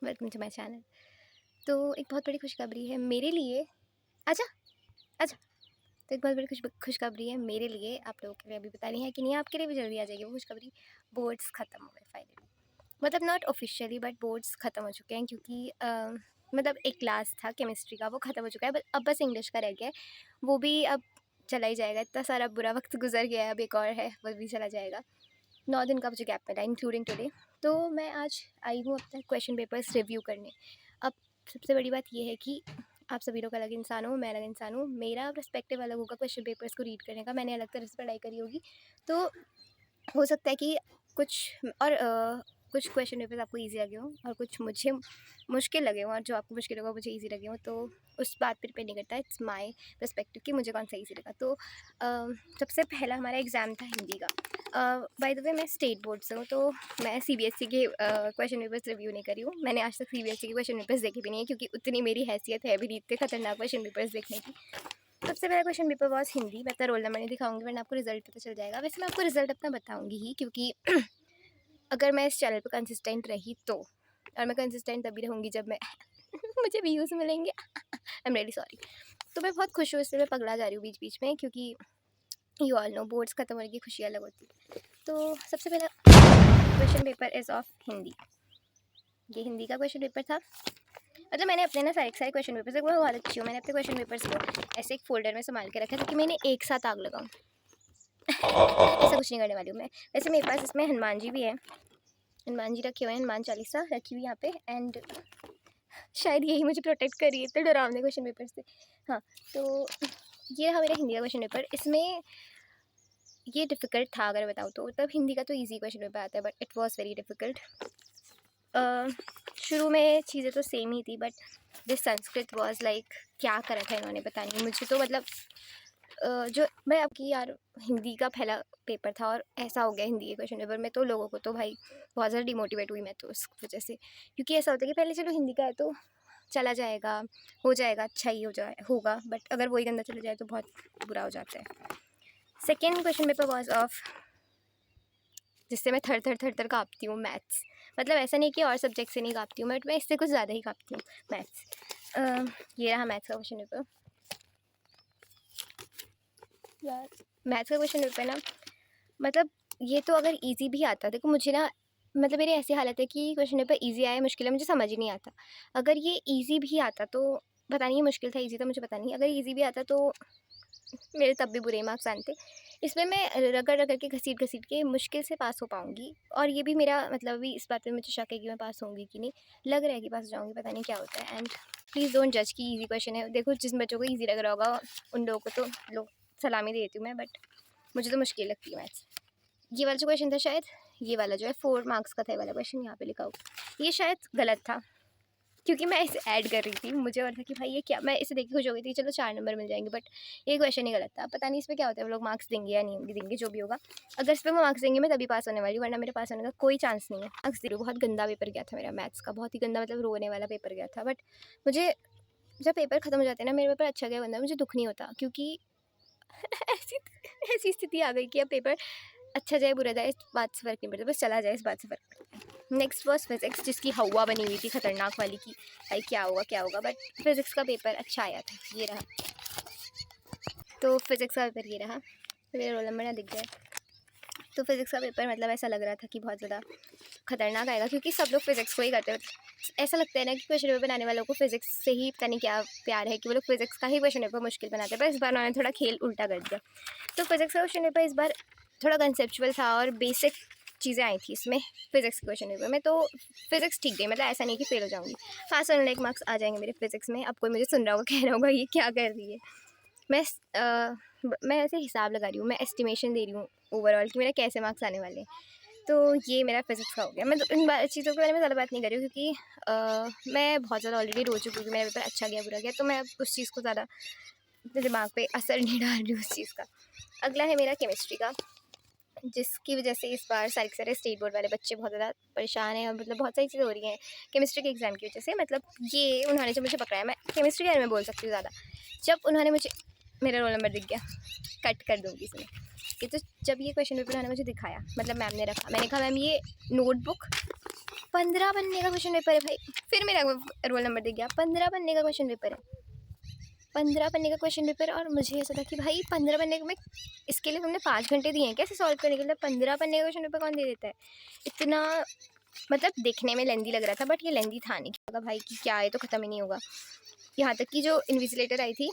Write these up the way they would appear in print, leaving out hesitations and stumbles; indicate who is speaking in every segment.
Speaker 1: Welcome to my channel. तो एक बहुत बड़ी खुशखबरी है मेरे लिए। अच्छा अच्छा। तो एक बहुत बड़ी खुशखबरी है मेरे लिए, आप लोगों के लिए अभी बतानी है कि नहीं, आपके लिए भी जल्दी आ जाएगी वो खुशखबरी। बोर्ड्स ख़त्म हो गए फाइनली, मतलब नॉट ऑफिशियली बट बोर्ड्स ख़त्म हो चुके हैं, क्योंकि मतलब एक क्लास था केमिस्ट्री का, वो ख़त्म हो चुका है। अब बस इंग्लिश का रह गया है, वो भी अब चला ही जाएगा। इतना सारा बुरा वक्त गुजर गया है, अब एक और है, वो भी चला जाएगा। 9 दिन का मुझे गैप मिला इंक्लूडिंग टुडे। तो मैं आज आई हूँ अपना क्वेश्चन पेपर्स रिव्यू करने। अब सबसे बड़ी बात ये है कि आप सभी लोग अलग इंसान हो, मैं अलग इंसान हूँ, मेरा पर्सपेक्टिव अलग होगा क्वेश्चन पेपर्स को रीड करने का। मैंने अलग तरह से पढ़ाई करी होगी, तो हो सकता है कि कुछ क्वेश्चन पेपर्स आपको इजी लगे हों और कुछ मुझे मुश्किल लगे हों, और जो आपको मुश्किल होगा मुझे इजी लगे हों। तो उस बात पर डिपेंड नहीं करता, इट्स माय पर्सपेक्टिव कि मुझे कौन सा इजी लगा। तो सबसे पहला हमारा एग्ज़ाम था हिंदी का। बाय द वे मैं स्टेट बोर्ड से हूँ, तो मैं सीबीएसई के क्वेश्चन पेपर्स रिव्यू नहीं करी हूँ। मैंने आज तक सीबीएसई के क्वेश्चन पेपर्स देखे भी नहीं है, क्योंकि उतनी मेरी हैसियत है भी नहीं इतने खतरनाक क्वेश्चन पेपर्स देखने की। सबसे पहला क्वेश्चन पेपर वॉज हिंदी। मैं रोल नंबर नहीं दिखाऊंगी, वरना आपको रिजल्ट पता चल जाएगा। वैसे मैं आपको रिजल्ट अपना बताऊंगी ही, क्योंकि अगर मैं इस चैनल पर कंसिस्टेंट रही तो, और मैं कंसिस्टेंट तभी रहूँगी जब मैं मुझे व्यूज़ मिलेंगे। I am really sorry. तो मैं बहुत खुश हूँ, इससे मैं पगला जा रही हूँ बीच बीच में, क्योंकि यू ऑल नो बोर्ड्स खत्म होने की खुशी अलग होती है। तो सबसे पहला question paper is of Hindi. ये हिंदी का क्वेश्चन पेपर था। मतलब मैंने अपने ना सारे क्वेश्चन पेपर से बहुत अच्छी हूँ, मैंने अपने क्वेश्चन पेपर्स को ऐसे एक फोल्डर में संभाल के रखा था कि मैंने एक साथ आग लगाऊँ। ऐसा कुछ नहीं करने वाली हूँ मैं। वैसे मेरे पास इसमें हनुमान जी भी है, हनुमान जी रखे हुए हैं, हनुमान चालीसा रखी हुई यहाँ पे, एंड शायद यही मुझे प्रोटेक्ट करी है तो डरावने क्वेश्चन पेपर से। हाँ, तो ये रहा मेरा हिंदी का क्वेश्चन पेपर। इसमें ये डिफ़िकल्ट था अगर बताऊँ तो, तब हिंदी का तो इजी क्वेश्चन पेपर आता है, but it was very difficult. शुरू में चीज़ें तो सेम ही थी, but this Sanskrit was like क्या करा था इन्होंने पता नहीं। मुझे तो मतलब जो मैं आपकी यार हिंदी का पहला पेपर था और ऐसा हो गया हिंदी के क्वेश्चन पेपर में, तो लोगों को तो भाई बहुत ज़्यादा डिमोटिवेट हुई मैं तो उस वजह से। क्योंकि ऐसा होता है कि पहले चलो हिंदी का है तो चला जाएगा, हो जाएगा, अच्छा ही होगा, बट अगर वही गंदा चला जाए तो बहुत बुरा हो जाता है। Second question paper was of, जिससे मैं थर थर थर थर काँपती हूँ, मैथ्स। मतलब ऐसा नहीं कि और सब्जेक्ट से नहीं काँपती हूँ, बट मैं इससे कुछ ज़्यादा ही काँपती हूँ, मैथ्स। ये रहा मैथ्स का क्वेश्चन पेपर। यार मैथ्स का क्वेश्चन पेपर ना, मतलब ये तो अगर इजी भी आता, देखो मुझे ना, मतलब मेरी ऐसी हालत है कि क्वेश्चन पेपर इजी आया मुश्किल है मुझे समझ ही नहीं आता। अगर ये इजी भी आता तो पता नहीं, ये मुश्किल था इजी था मुझे पता नहीं, अगर इजी भी आता तो मेरे तब भी बुरे मार्क्स आते। इसमें मैं रगड़ रगड़ के घसीट घसीट के मुश्किल से पास हो पाऊँगी, और ये भी मेरा मतलब अभी इस बात पे मुझे शक है कि मैं पास होंगी कि नहीं। लग रहा है कि पास हो जाऊँगी, पता नहीं क्या होता है। एंड प्लीज़ डोंट जज कि ईजी क्वेश्चन है। देखो जिन बच्चों को ईजी लग रहा होगा उन लोगों को तो लोग सलामी देती हूँ मैं, बट मुझे तो मुश्किल लगती है मैथ्स। ये वाला जो क्वेश्चन था, शायद ये वाला जो है 4 मार्क्स का था, ये वाला क्वेश्चन यहाँ पे लिखा हुआ, ये शायद गलत था, क्योंकि मैं इसे ऐड कर रही थी। मुझे और था कि भाई ये क्या, मैं इसे देख के खुश हो गई थी चलो 4 नंबर मिल जाएंगे, बट ये क्वेश्चन ही गलत था। पता नहीं इसमें क्या होता है, वो लोग मार्क्स देंगे या नहीं देंगे, जो भी होगा। अगर इस पर वो मार्क्स देंगे मैं तभी पास होने वाली हूँ, वरना मेरे पास होने का कोई चांस नहीं है। मार्क्स दे रही हूँ। बहुत गंदा पेपर गया था मेरा मैथ्स का, बहुत ही गंदा, मतलब रोने वाला पेपर गया था। बट मुझे जब पेपर ख़त्म हो जाते हैं ना, मेरे पेपर अच्छा गया बंदा मुझे दुख नहीं होता, क्योंकि ऐसी ऐसी स्थिति आ गई कि अब पेपर अच्छा जाए बुरा जाए इस बात से फ़र्क नहीं पड़ता, बस चला जाए इस बात से फ़र्क पड़ता है। नेक्स्ट वॉज फिज़िक्स, जिसकी हवा बनी हुई थी खतरनाक वाली की भाई क्या होगा क्या होगा, बट फिज़िक्स का पेपर अच्छा आया था। ये रहा, तो फिज़िक्स का पेपर ये रहा, मेरा रोल नंबर ना दिख जाए। तो फिज़िक्स का पेपर मतलब ऐसा लग रहा था कि बहुत ज़्यादा खतरनाक आएगा, क्योंकि सब लोग फिज़िक्स को ही करते हैं। ऐसा लगता है ना कि क्वेश्चन पेपर बनाने वालों को फिज़िक्स से ही पता नहीं क्या प्यार है कि वो लोग फिज़िक्स का ही क्वेश्चन पेपर मुश्किल बनाते हैं, पर इस बार उन्होंने थोड़ा खेल उल्टा कर दिया। तो फिज़िक्स का क्वेश्चन पेपर इस बार थोड़ा कंसेप्चुअल था और बेसिक चीज़ें आई थी इसमें फिज़िक्स के क्वेश्चन पेपर में, तो फिज़िक्स ठीक गई, मतलब ऐसा नहीं कि फेल हो जाऊँगी। पास होने लायक मार्क्स आ जाएंगे मेरे फिज़िक्स में। अब कोई मुझे सुन रहा होगा, कह रहा होगा ये क्या कर रही है। मैं ऐसे हिसाब लगा रही हूँ, मैं एस्टिमेशन दे रही हूँ ओवरऑल कि मेरे कैसे मार्क्स आने वाले हैं। तो ये मेरा फिज़िक्स का हो गया। मैं तो इन चीज़ों के बारे में ज़्यादा बात नहीं कर रही हूँ, क्योंकि मैं बहुत ज़्यादा ऑलरेडी रो चुकी हूँ कि मेरा पेपर अच्छा गया बुरा गया, तो मैं अब उस चीज़ को ज़्यादा अपने दिमाग पे असर नहीं डाल रही हूँ उस चीज़ का। अगला है मेरा केमिस्ट्री का, जिसकी वजह से इस बार सारे स्टेट बोर्ड वाले बच्चे बहुत ज़्यादा परेशान हैं, और मतलब बहुत सारी चीज़ें हो रही हैं केमिस्ट्री के एग्ज़ाम की वजह से। मतलब ये उन्होंने जो मुझे पकड़ाया, मैं केमिस्ट्री के बारे में बोल सकती हूँ ज़्यादा। जब उन्होंने मुझे मेरा रोल नंबर दिख गया, कट कर दूँगी इसमें। ये तो जब ये क्वेश्चन पेपर उन्होंने मुझे दिखाया, मतलब मैम ने रखा, मैंने कहा मैम ये नोटबुक 15 पन्ने का क्वेश्चन पेपर है भाई, फिर मेरा रोल नंबर दिख गया, 15 पन्ने का क्वेश्चन पेपर है, 15 पन्ने का क्वेश्चन पेपर। और मुझे ऐसा था कि भाई 15 पन्ने में, इसके लिए तुमने 5 घंटे दिए हैं कैसे सॉल्व करने के लिए, 15 पन्ने का क्वेश्चन पेपर कौन दे देता है इतना। मतलब देखने में लेंदी लग रहा था, बट ये लेंदी था नहीं, क्या भाई कि क्या है तो ख़त्म ही नहीं होगा। यहाँ तक कि जो इन्विजिलेटर आई थी,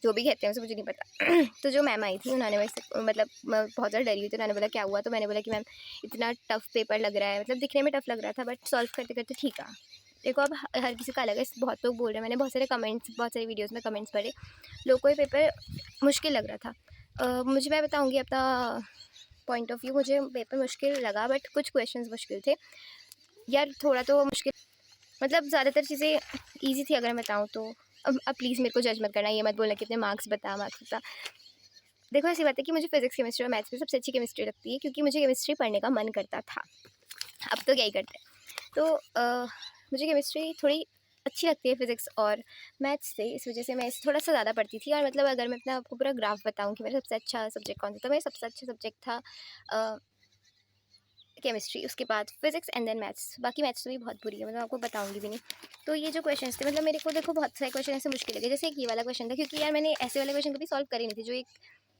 Speaker 1: जो भी कहते हैं उसे, मुझे नहीं पता तो जो मैम आई थी उन्होंने मेरे से, मतलब मैं बहुत ज़्यादा डरी हुई थी, उन्होंने बोला क्या हुआ, तो मैंने बोला कि मैम इतना टफ पेपर लग रहा है, मतलब दिखने में टफ लग रहा था बट सॉल्व करते करते ठीक है। देखो अब हर किसी का अलग है, बहुत लोग बोल रहे हैं, मैंने बहुत सारे कमेंट्स, बहुत सारी वीडियोस में कमेंट्स पढ़े, लोगों को ये पेपर मुश्किल लग रहा था। मुझे, मैं बताऊँगी अपना पॉइंट ऑफ व्यू, मुझे पेपर मुश्किल लगा बट कुछ क्वेश्चन मुश्किल थे यार, थोड़ा तो मुश्किल, मतलब ज़्यादातर चीज़ें ईजी थी अगर मैं बताऊँ तो। अब प्लीज़ मेरे को जज मत करना, ये मत बोलना कि इतने मार्क्स बता। देखो ऐसी बात है कि मुझे फिजिक्स, केमिस्ट्री और मैथ्स में सबसे अच्छी केमिस्ट्री लगती है, क्योंकि मुझे केमिस्ट्री पढ़ने का मन करता था। अब तो क्या ही करते हैं। तो मुझे केमिस्ट्री थोड़ी अच्छी लगती है फिजिक्स और मैथ्स से, इस वजह से मैं इसे थोड़ा सा ज़्यादा पढ़ती थी। और मतलब अगर मैं अपना आपको पूरा ग्राफ बताऊँ कि मेरा सबसे अच्छा सब्जेक्ट कौन सा, तो मेरा सबसे अच्छा सब्जेक्ट था केमिस्ट्री, उसके बाद फिजिक्स एंड देन मैथ्स। बाकी मैथ्स तो भी बहुत बुरी है, मतलब आपको बताऊंगी भी नहीं। तो ये जो क्वेश्चंस थे, मतलब मेरे को देखो बहुत सारे क्वेश्चन ऐसे मुश्किल लगे, जैसे एक ये वाला क्वेश्चन था, क्योंकि यार मैंने ऐसे वाले क्वेश्चन कभी सॉल्व करे नहीं थे। जो एक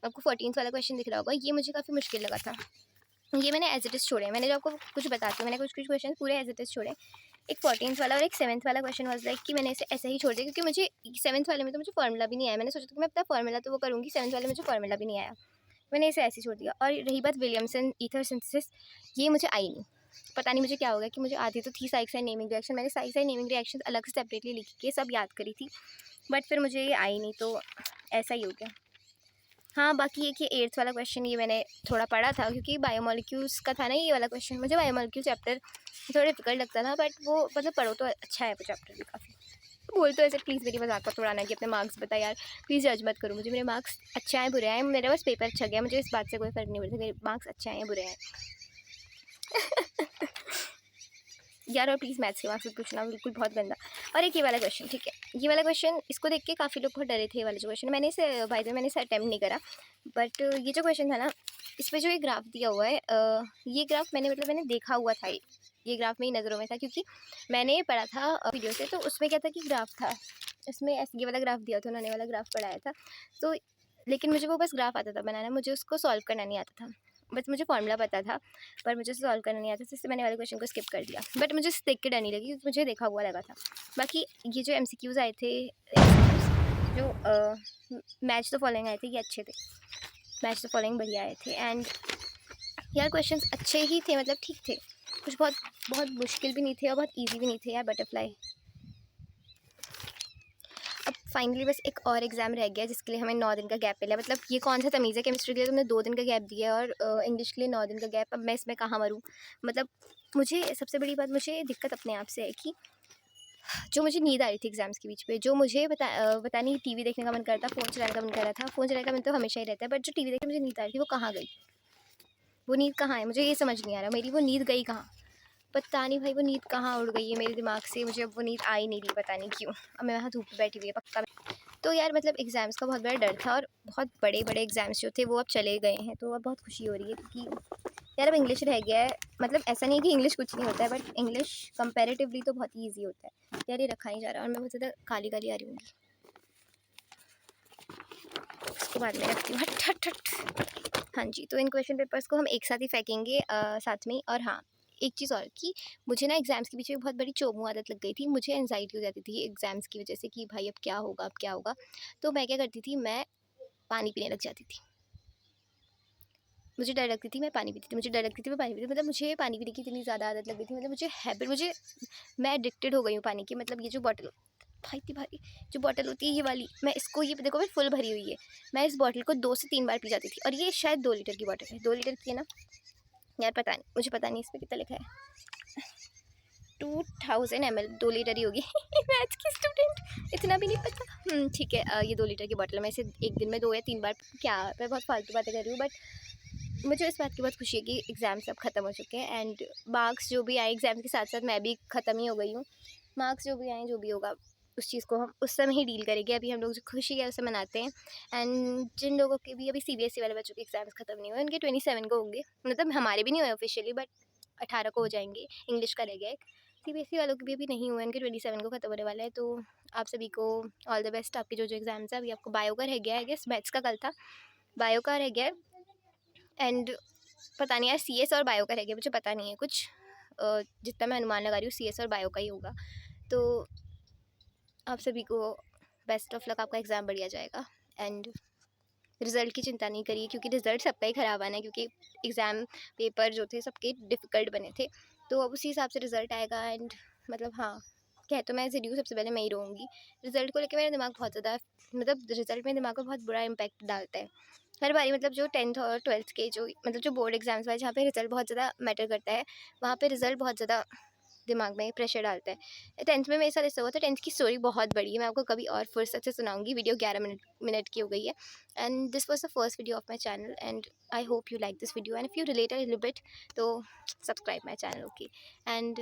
Speaker 1: आपको 14th वाला क्वेश्चन दिख रहा होगा, ये मुझे काफ़ी मुश्किल लगा था। ये मैंने एज इट इज़ छोड़े, मैंने जो आपको कुछ बताती हूँ, मैंने कुछ कुछ क्वेश्चन पूरे एज इट इज़ छोड़े। एक 14th वाला और एक 7th वाला क्वेश्चन वाज लाइक कि मैंने इसे ऐसे ही छोड़ दिया, क्योंकि मुझे 7th वाले में तो मुझे फॉर्मूला भी नहीं आया। मैंने सोचा था कि मैं अपना फॉर्मूला तो वो करूँगी, 7th वाले में मुझे फॉर्मूला भी नहीं आया, मैंने इसे ऐसे ही छोड़ दिया। और रही बात विलियमसन ईथर सिंथेसिस, ये मुझे आई नहीं, पता नहीं मुझे क्या हो गया कि मुझे आती तो थी साइक साइन नेमिंग रिएक्शन, मैंने साइक साइन नेमिंग रिएक्शन अलग से सेपरेटली लिख के सब याद करी थी, बट फिर मुझे ये आई नहीं, तो ऐसा ही हो गया। हाँ बाकी ये कि 8th वाला क्वेश्चन ये मैंने थोड़ा पढ़ा था, क्योंकि बायोमोलिक्यूल्स का था ना ये वाला क्वेश्चन। मुझे बायोमोलिक्यूल चैप्टर थोड़ा डिफिकल्ट लगता था, बट वो मतलब पढ़ो तो अच्छा है वो चैप्टर भी काफ़ी। बोल तो ऐसे प्लीज़ मेरी मजाक मत उड़ाना कि अपने मार्क्स बता यार, प्लीज़ जज मत करो मुझे, मेरे मार्क्स अच्छे आए बुरे आए, मेरा बस पेपर अच्छा गया, मुझे इस बात से कोई फ़र्क नहीं पड़ता मेरे मार्क्स अच्छे आए बुरे आए यार। और प्लीज़ मैथ्स के मार्क्स मत पूछना, बिल्कुल बहुत गंदा। और एक ये वाला क्वेश्चन, ठीक है, ये वाला क्वेश्चन, इसको देख के काफ़ी लोग बहुत डरे थे। ये वाला जो क्वेश्चन मैंने इसे बाय द वे मैंने इसे अटैम्प्ट नहीं करा, बट ये जो क्वेश्चन था ना, इस पर जो ये ग्राफ दिया हुआ है, ये ग्राफ मैंने देखा हुआ था, ये ग्राफ मेरी नज़रों में था, क्योंकि मैंने पढ़ा था वीडियो से, तो उसमें क्या था कि ग्राफ था, इसमें ऐसे ये वाला ग्राफ दिया था, उन्होंने वाला ग्राफ पढ़ाया था। तो लेकिन मुझे वो बस ग्राफ आता था बनाना, मुझे उसको सॉल्व करना नहीं आता था। बस मुझे फॉर्मूला पता था, पर मुझे सॉल्व करना नहीं आता था, इससे मैंने वाले क्वेश्चन को स्किप कर दिया। बट मुझे देख के डर नहीं लगी, क्योंकि मुझे देखा हुआ लगा था। बाकी ये जो MCQs आए थे, जो मैच द फॉलोइंग आए थे, ये अच्छे थे, मैच द फॉलोइंग बढ़िया आए थे। एंड यार क्वेश्चंस अच्छे ही थे, मतलब ठीक थे, कुछ बहुत बहुत मुश्किल भी नहीं थे और बहुत ईजी भी नहीं थे यार। बटरफ्लाई, अब फाइनली बस एक और एग्ज़ाम रह गया, जिसके लिए हमें 9 दिन का गैप मिला। मतलब ये कौन सा तमीज़ है, केमिस्ट्री के लिए तुमने 2 दिन का गैप दिया और इंग्लिश के लिए 9 दिन का गैप। अब मैं इसमें कहाँ मरूँ। मतलब मुझे सबसे बड़ी बात, मुझे दिक्कत अपने आप से है कि जो मुझे नींद आ रही थी एग्ज़ाम्स के बीच पे, जो मुझे पता नहीं टीवी देखने का मन करता, फ़ोन चलाने का मन कर रहा था। फ़ोन चलाने का मन तो हमेशा ही रहता है, बट जो टीवी देख के मुझे नींद आ रही थी, वो कहाँ गई, वो नींद कहाँ है, मुझे ये समझ नहीं आ रहा, मेरी वो नींद गई कहाँ। पता नहीं भाई वो नींद कहाँ उड़ गई है मेरे दिमाग से, मुझे अब वो नींद आ ही नहीं रही, पता नहीं क्यों। अब मैं वहाँ धूप में बैठी हुई है पक्का। तो यार मतलब एग्ज़ाम्स का बहुत बड़ा डर था, और बहुत बड़े बड़े एग्ज़ाम्स जो थे वो अब चले गए हैं, तो अब बहुत खुशी हो रही है, क्योंकि यार अब इंग्लिश रह गया है। मतलब ऐसा नहीं है कि इंग्लिश कुछ नहीं होता है, बट इंग्लिश कंपैरेटिवली तो बहुत ईजी होता है। यार ये रखा नहीं जा रहा, और मैं बहुत ज़्यादा काली काली आ रही हूँ, उसको बाद में रखती हूँ, हट हट हट। हाँ जी, तो इन क्वेश्चन पेपर्स को हम एक साथ ही फेंकेंगे साथ में। और हाँ, एक चीज़ और कि मुझे ना एग्ज़ाम्स के पीछे बहुत बड़ी चोमू आदत लग गई थी। मुझे एंग्जाइटी हो जाती थी एग्ज़ाम्स की वजह से कि भाई अब क्या होगा, अब क्या होगा। तो मैं क्या करती थी, मैं पानी पीने लग जाती थी। मुझे डर लगती थी, मैं पानी पीती थी, मुझे डर लगती थी, मैं पानी पीती थी। मतलब मुझे पानी पीने की इतनी ज़्यादा आदत लग गई थी, मतलब मुझे हैबिट, मैं एडिक्टेड हो गई हूँ पानी की। मतलब ये जो बॉटल, भाई इतनी भारी जो बॉटल होती है ये वाली, मैं इसको, ये देखो मैं फुल भरी हुई है, मैं इस बॉटल को 2 से 3 बार पी जाती थी। और ये शायद 2 लीटर की बॉटल है, 2 लीटर की है ना यार, पता नहीं, मुझे पता नहीं इस पर कितना लिखा है। 2000 ml, 2 लीटर ही होगी मैथ्स की स्टूडेंट, इतना भी नहीं पता। ठीक है, ये 2 लीटर की बॉटल है, मैं इसे एक दिन में 2 या 3 बार, क्या मैं बहुत फालतू बातें कर रही हूँ, बट मुझे इस बात की बहुत खुशी है कि एग्ज़ाम्स अब ख़त्म हो चुके हैं। एंड मार्क्स जो भी आए एग्ज़ाम के साथ साथ, मैं भी ख़त्म ही हो गई हूँ। मार्क्स जो भी आए, जो भी होगा, उस चीज़ को हम उस समय ही डील करेंगे। अभी हम लोग जो खुशी है उसे मनाते हैं। एंड जिन लोगों के भी अभी सीबीएसई वाले बच्चों के एग्ज़ाम्स ख़त्म नहीं हुए, उनके 27 को होंगे। मतलब हमारे भी नहीं हुए ऑफ़िशियली, बट 18 को हो जाएँगे। इंग्लिश का रह गया एक। सीबीएसई वालों के भी अभी नहीं हुए, उनके 27 को ख़त्म होने वाला है। तो आप सभी को ऑल द बेस्ट। आपके जो एग्ज़ाम्स हैं, अभी आपको बायो का रह गया है, आई गेस मैथ्स का कल था, बायो का रह गया है। एंड पता नहीं यार, सीएस और बायो का रह गया, मुझे पता नहीं है कुछ। जितना मैं अनुमान लगा रही हूँ सीएस और बायो का ही होगा। तो आप सभी को बेस्ट ऑफ लक, आपका एग्ज़ाम बढ़िया जाएगा। एंड रिज़ल्ट की चिंता नहीं करिए, क्योंकि रिज़ल्ट सबका ही ख़राब आना है, क्योंकि एग्ज़ाम पेपर जो थे सबके डिफ़िकल्ट बने थे। तो अब उसी हिसाब से रिज़ल्ट आएगा। एंड मतलब हाँ, कह तो मैं ज़रूर सबसे पहले मैं ही रहूँगी। रिज़ल्ट को लेके मेरा दिमाग बहुत ज़्यादा, मतलब रिज़ल्ट मेरे दिमाग में बहुत बुरा इम्पैक्ट डालता है हर बारी। मतलब जो 10th और 12th के जो मतलब जो बोर्ड एग्ज़ाम्स वाले, जहाँ पे रिज़ल्ट बहुत ज़्यादा मैटर करता है, वहाँ पे रिज़ल्ट बहुत ज़्यादा दिमाग में प्रेशर डालता है। 10th में मेरे साथ ऐसा हुआ था। 10th की स्टोरी बहुत बड़ी है, मैं आपको कभी और फुर्सत से सुनाऊँगी। वीडियो 11 मिनट की हो गई है। And this was the first video of my channel, and I hope you like this video, and if you relate a little bit, तो subscribe my channel, okay. And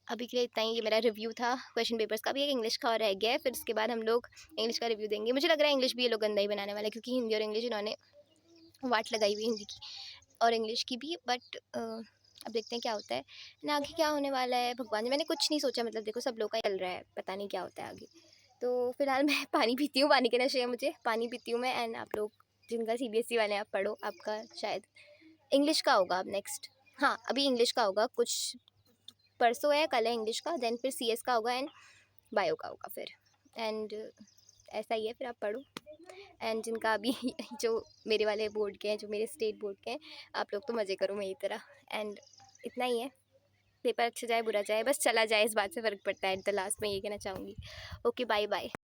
Speaker 1: अभी के लिए इतना ही। ये मेरा रिव्यू था क्वेश्चन पेपर्स का। भी एक इंग्लिश का और रह गया है, फिर उसके बाद हम लोग इंग्लिश का रिव्यू देंगे। मुझे लग रहा है इंग्लिश भी ये लोग गंदा ही बनाने वाले हैं, क्योंकि हिंदी और इंग्लिश इन्होंने वाट लगाई हुई है, हिंदी की और इंग्लिश की भी। बट अब देखते हैं क्या होता है ना, आगे क्या होने वाला है भगवान जी। मैंने कुछ नहीं सोचा, मतलब देखो सब लोग का चल रहा है, पता नहीं क्या होता है आगे। तो फिलहाल मैं पानी पीती हूँ, पानी के नशे है मुझे, पानी पीती हूँ मैं। एंड आप लोग जिनका सीबीएसई वाले हैं, आप पढ़ो। आपका शायद इंग्लिश का होगा अब नेक्स्ट। हाँ, अभी इंग्लिश का होगा, कुछ परसों है, कल है इंग्लिश का, देन फिर सीएस का होगा, एंड बायो का होगा फिर। एंड ऐसा ही है, फिर आप पढ़ो। एंड जिनका अभी जो मेरे वाले बोर्ड के हैं, जो मेरे स्टेट बोर्ड के हैं, आप लोग तो मज़े करो मेरी तरह। एंड इतना ही है। पेपर अच्छा जाए बुरा जाए, बस चला जाए, इस बात से फ़र्क पड़ता है। एट द लास्ट में ये कहना चाहूँगी। Okay, bye bye.